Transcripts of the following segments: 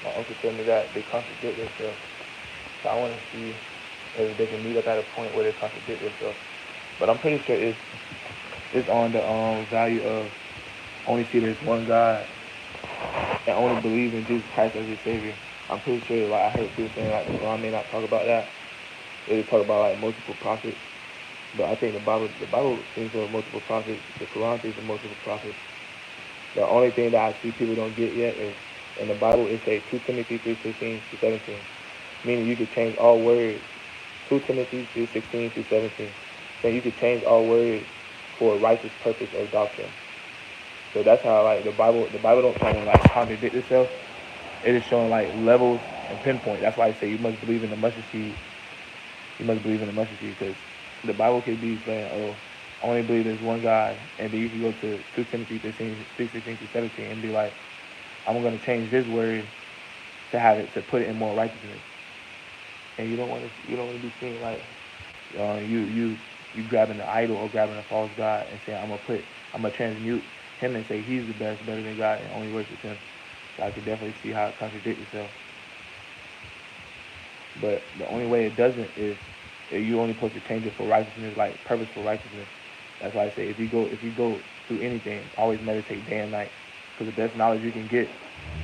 My uncle told me that they contradict themselves. So I want to see if they can meet up at a point where they contradict themselves. But I'm pretty sure it's on the value of only see there's one God and only believe in Jesus Christ as your Savior. I'm pretty sure, like I heard people saying, like the Quran may not talk about that. They talk about like multiple prophets, but I think the Bible seems to have multiple prophets. The Quran seems to have multiple prophets. The only thing that I see people don't get yet is in the Bible it says 2 Timothy 3:16 to 17, meaning you could change all words. 2 Timothy 3:16 to 17, saying you could change all words for a righteous purpose or doctrine. So that's how like the Bible don't try to like contradict itself. It is showing like levels and pinpoint. That's why I say you must believe in the mustard seed. You must believe in the mustard seed because the Bible could be saying, oh, I only believe there's one God, and then you can go to 2 Timothy 3:16 to 17 and be like, I'm going to change this word to have it to put it in more righteousness. And you don't want to be seen like you grabbing the idol or grabbing a false god and saying I'm gonna transmute him and say he's the best, better than God, and only worship him. So I could definitely see how it contradicts itself. But the only way it doesn't is if you only supposed to change it for righteousness, like purposeful righteousness. That's why I say if you go through anything, always meditate day and night, because the best knowledge you can get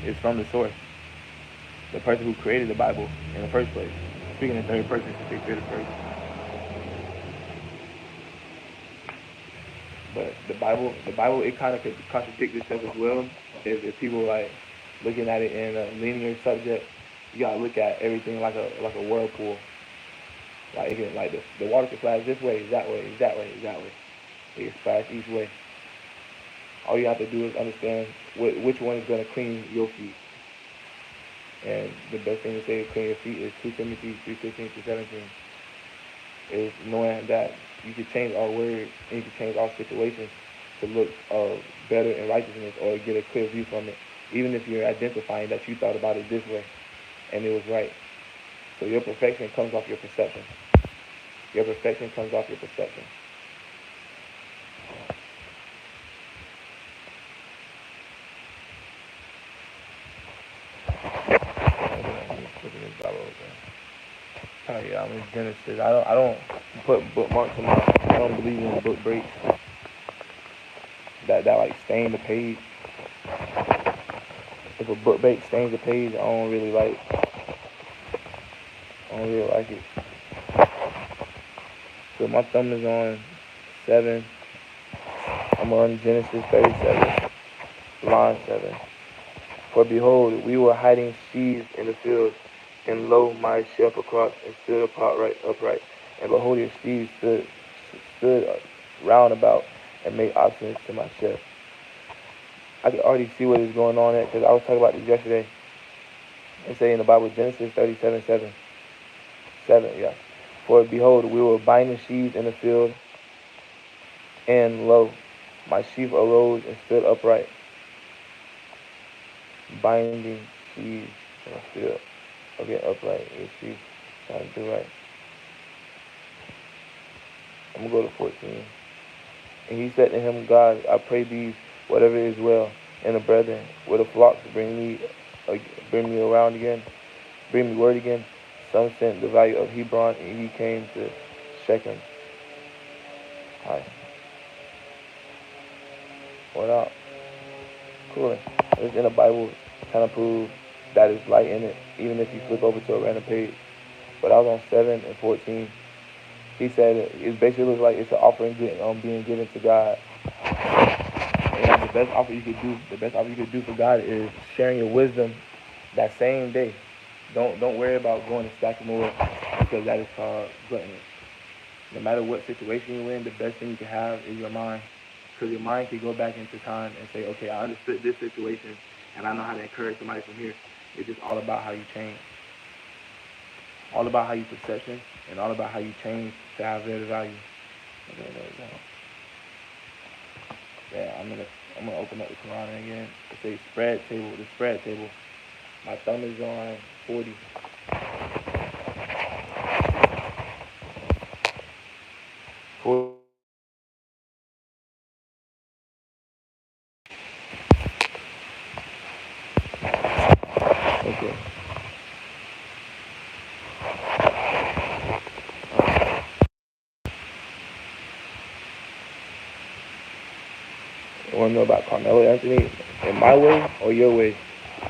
is from the source, the person who created the Bible in the first place. Speaking in third person since they created first. But the Bible, it kind of could contradict itself as well. If people like looking at it in a linear subject, you gotta look at everything like a whirlpool. Like it can, like the water can splash this way, that way, that way, that way. It can splash each way. All you have to do is understand which one is gonna clean your feet. And the best thing to say to clean your feet is 2 Timothy 3:16 to 17. Is knowing that you can change our words and you can change our situations to look better in righteousness or get a clear view from it, even if you're identifying that you thought about it this way and it was right. So your perfection comes off your perception. Your perfection comes off your perception. Flipping this Bible open. Oh yeah, I'm in Genesis. I don't put bookmarks in my. I don't believe in book breaks that like stain the page. If a book break stains the page, I don't really like it. So my thumb is on 7. I'm on Genesis 37, line 7. For behold, we were hiding sheaves in the field, and lo, my shepherd crossed and stood upright. And behold, your sheaves stood round about and made obstinate to my shepherd. I can already see what is going on there because I was talking about this yesterday. It say in the Bible, Genesis 37, 7. 7, yeah. For behold, we were binding sheaves in the field, and lo, my sheaf arose and stood upright. Binding sheaves in the field. Okay, upright. Your sheaf trying to do right. I'm going to go to 14. And he said to him, God, I pray thee, whatever is well, and the brethren, with the flocks, bring me around again, bring me word again. Some sent the value of Hebron, and he came to Shechem. Hi. What up? Cool. It's in the Bible, kind of prove that it's light in it, even if you flip over to a random page. But I was on 7 and 14. He said it basically looks like it's an offering being given to God. And the best offer you could do for God is sharing your wisdom that same day. Don't worry about going to stack more because that is called gluttony. No matter what situation you're in, the best thing you can have is your mind. Because your mind can go back into time and say, okay, I understood this situation and I know how to encourage somebody from here. It's just all about how you change. All about how you perception and all about how you change to have better value. Okay. Yeah, I'm gonna open up the Quran again. It says spread table, the spread table. My thumb is on 40. Okay. You want to know about Carmelo Anthony in my way or your way?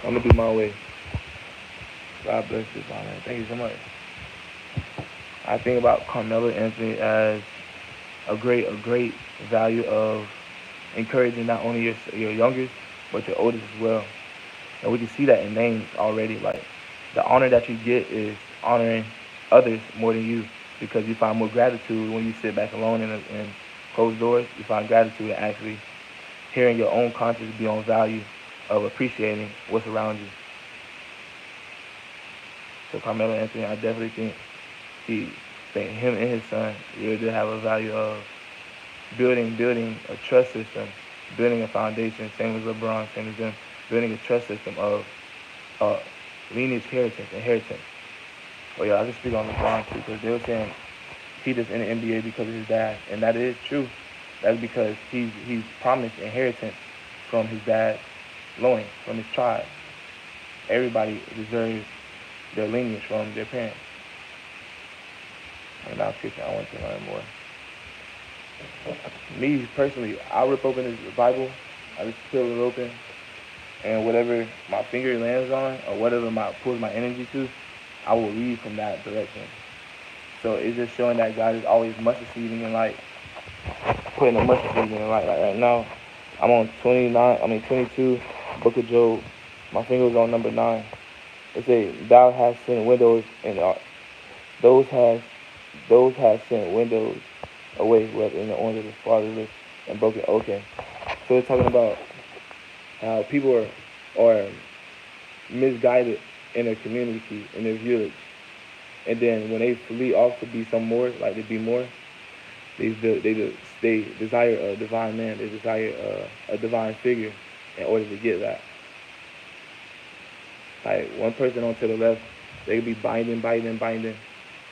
I'm gonna do my way. God bless you, Father. Thank you so much. I think about Carmelo Anthony as a great value of encouraging not only your youngest but your oldest as well. And we can see that in names already. Like the honor that you get is honoring others more than you, because you find more gratitude when you sit back alone in closed doors. You find gratitude in actually hearing your own conscience be on value of appreciating what's around you. So Carmelo Anthony, I definitely he think him and his son really did have a value of building a trust system, building a foundation, same as LeBron, same as them, building a trust system of uh, lineage inheritance. But yeah, I just speak on LeBron too, because they were saying he just in the NBA because of his dad, and that is true. That's because he's promised inheritance from his dad's loin, from his tribe. Everybody deserves their lineage from their parents. And now Christian, I want to learn more. Me personally, I rip open the Bible, I just peel it open, and whatever my finger lands on, or whatever my pulls my energy to, I will read from that direction. So it's just showing that God is always mustard seeding in light, putting a mustard seed in light. Like right now, I'm on 22, Book of Job. My finger's on number 9. It says, "Thou hast sent windows in the those has sent windows away, whether in the arms of the fatherless and broken." Okay, so it's talking about how people are misguided in their community, in their village, and then when they flee off to be some more, like to be more, they desire a divine man, they desire a divine figure in order to get that. Like one person on to the left, they could be binding,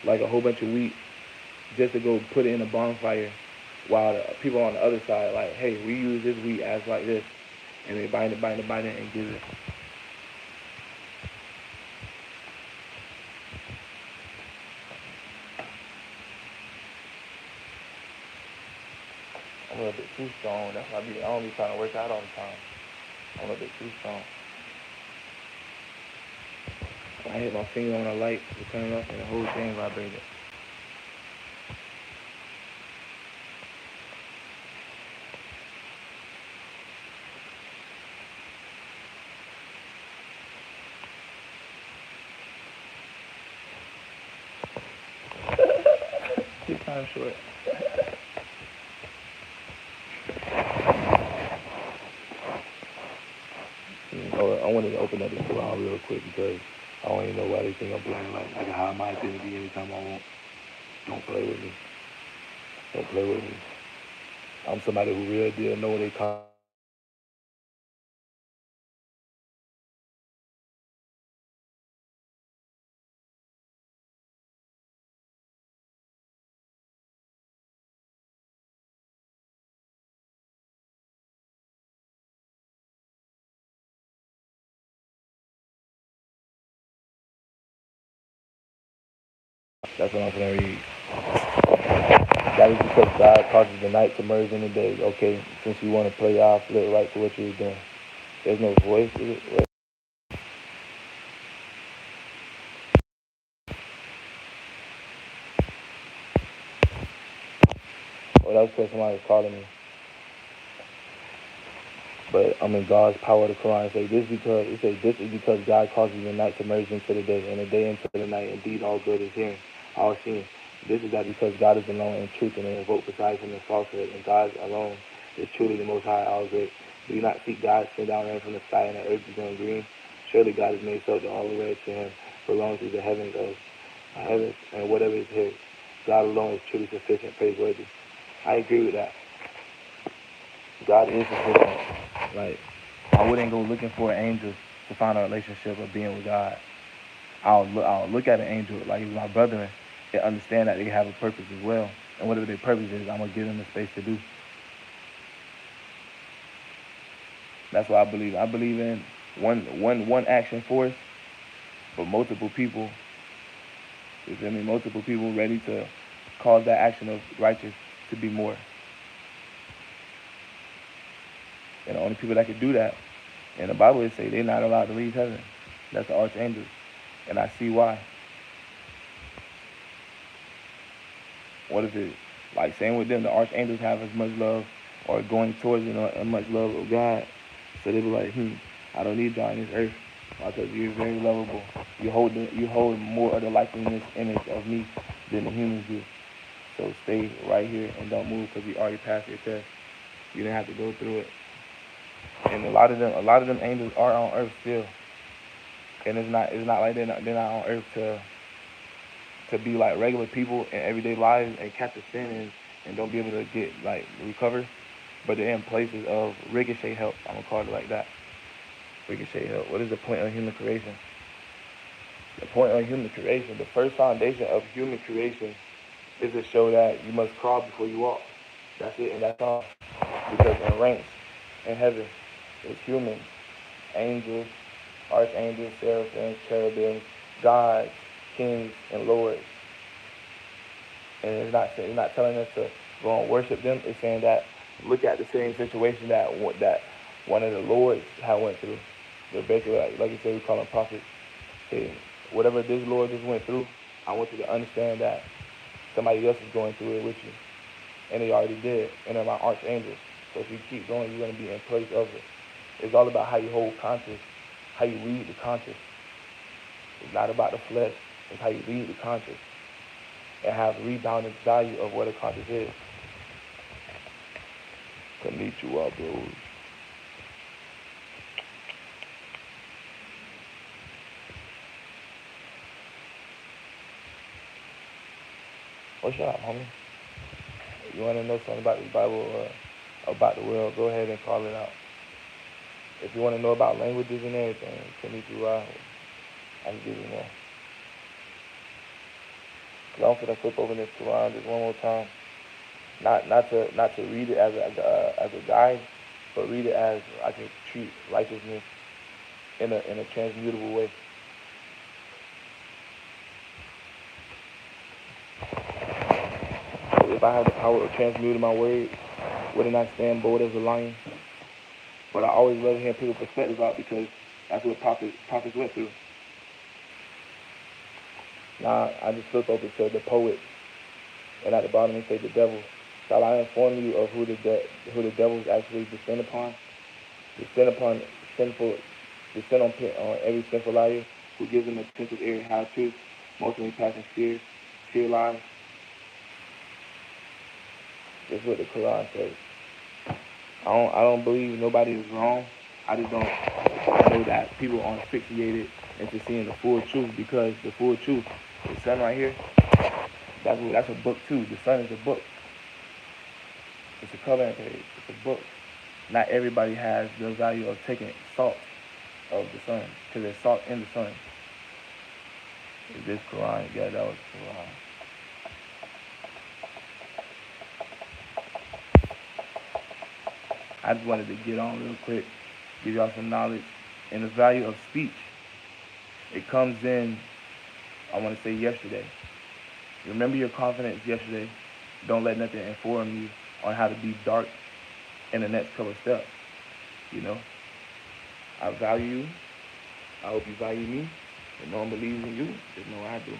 like a whole bunch of wheat just to go put it in a bonfire, while the people on the other side, like, hey, we use this wheat as like this, and they bind it, and give it. I'm a little bit too strong. That's why I don't be trying to work out all the time. I'm a little bit too strong. I hit my finger on a light to turn it off, and the whole thing vibrated. Two times short. I wanted to open up this Quran real quick because I don't even know why they think I'm playing. Like I can hide my identity anytime I want. Don't play with me. Don't play with me. I'm somebody who real deal know what they call. That's what I'm gonna read. That is because God causes the night to merge in the day. Okay, since you want to play, I'll flip right to what you were doing. There's no voice, is it? Wait. Oh, that was because somebody was calling me. But I'm in God's power of the Quran. This is because God causes the night to merge into the day, and the day into the night. Indeed, all good is hearing, all seeing. This is that because God is alone in truth, and they invoke besides him in falsehood, and God alone is truly the Most High, all great. Do you not see God send down rain from the sky, and the earth is going green? Surely God has made so that all the way to him belongs to the heavens, and whatever is his. God alone is truly sufficient, praiseworthy. I agree with that. God is sufficient. Like, I wouldn't go looking for an angel to find a relationship of being with God. I'll look at an angel like he's my brother and understand that they have a purpose as well. And whatever their purpose is, I'm gonna give them the space to do. That's what I believe. I believe in one action force But multiple people, you feel me? Multiple people ready to cause that action of righteous to be more. And the only people that can do that, in the Bible it say they're not allowed to leave heaven. That's the archangels. And I see why. What if it, like same with them, the archangels have as much love or going towards it as much love of God. So they be like, I don't need y'all in this earth because you're very lovable. You hold more of the likeness image of me than the humans do. So stay right here and don't move because you already passed your test. You didn't have to go through it. And a lot of them angels are on earth still. And it's not like they're not on earth to be like regular people in everyday lives and catch a sin and don't be able to get like recover. But they're in places of ricochet help. I'm gonna call it like that. Ricochet help. What is the point of human creation? The point of human creation, the first foundation of human creation is to show that you must crawl before you walk. That's it, and that's all. Because in ranks in heaven, it's humans, angels, archangels, seraphims, cherubims, gods, kings, and lords. And it's not telling us to go and worship them. It's saying that look at the same situation that one of the lords had went through. They're basically like you said, we call them prophets. Hey, whatever this Lord just went through, I want you to understand that somebody else is going through it with you. And they already did. And they're my archangels. So if you keep going, you're going to be in place of it. It's all about how you hold conscious, how you read the conscious. It's not about the flesh. It's how you read the conscious and have rebounding value of what a conscious is. Konnichiwa, bros. What's up, homie? If you want to know something about the Bible or about the world, go ahead and call it out. If you want to know about languages and everything, konnichiwa, I can give you more. I'm gonna flip open this Quran just one more time. Not to read it as a guide, but read it as I can treat righteousness in a transmutable way. So if I had the power of transmuting my words, wouldn't I stand bold as a lion? But I always love hearing people's perspectives out because that's what prophets went through. Now I just flip over to the poet, and at the bottom they say the devil. Shall I inform you of who the devils actually descend upon? Descend upon descend on every sinful liar who gives them a potential area high truth, mostly passing fear lies. That's what the Quran says. I don't believe nobody is wrong. I just don't know that people aren't asphyxiated into seeing the full truth because the full truth, the sun right here, that's a book too. The sun is a book. It's a coloring page. It's a book. Not everybody has the value of taking salt of the sun because there's salt in the sun. Is this Quran? Yeah, that was Quran. I just wanted to get on real quick, give y'all some knowledge. And the value of speech, it comes in, I want to say yesterday. Remember your confidence yesterday. Don't let nothing inform you on how to be dark in the next couple of steps. You know, I value you. I hope you value me. If no one believes in you, just know I do.